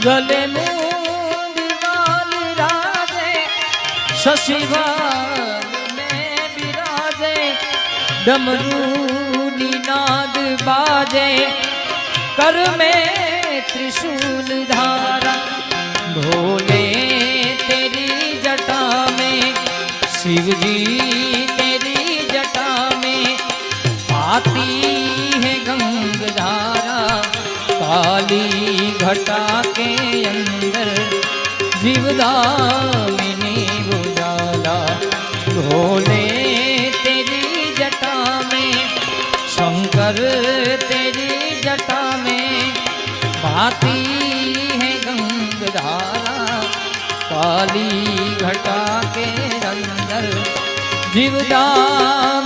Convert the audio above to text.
गले मूंद वाल राजे शशिवाल में विराजे डमरू निनाद बाजे कर में त्रिशूल धारा भोले तेरी जटा में शिव जी तेरी जटा में आती है गंगधारा काली घटा के अंदर जीवदामिनी उजाला भोले तेरी जटा में शंकर तेरी जटा में भाती है गंगधारा काली घटा के अंदर जीवदामिनी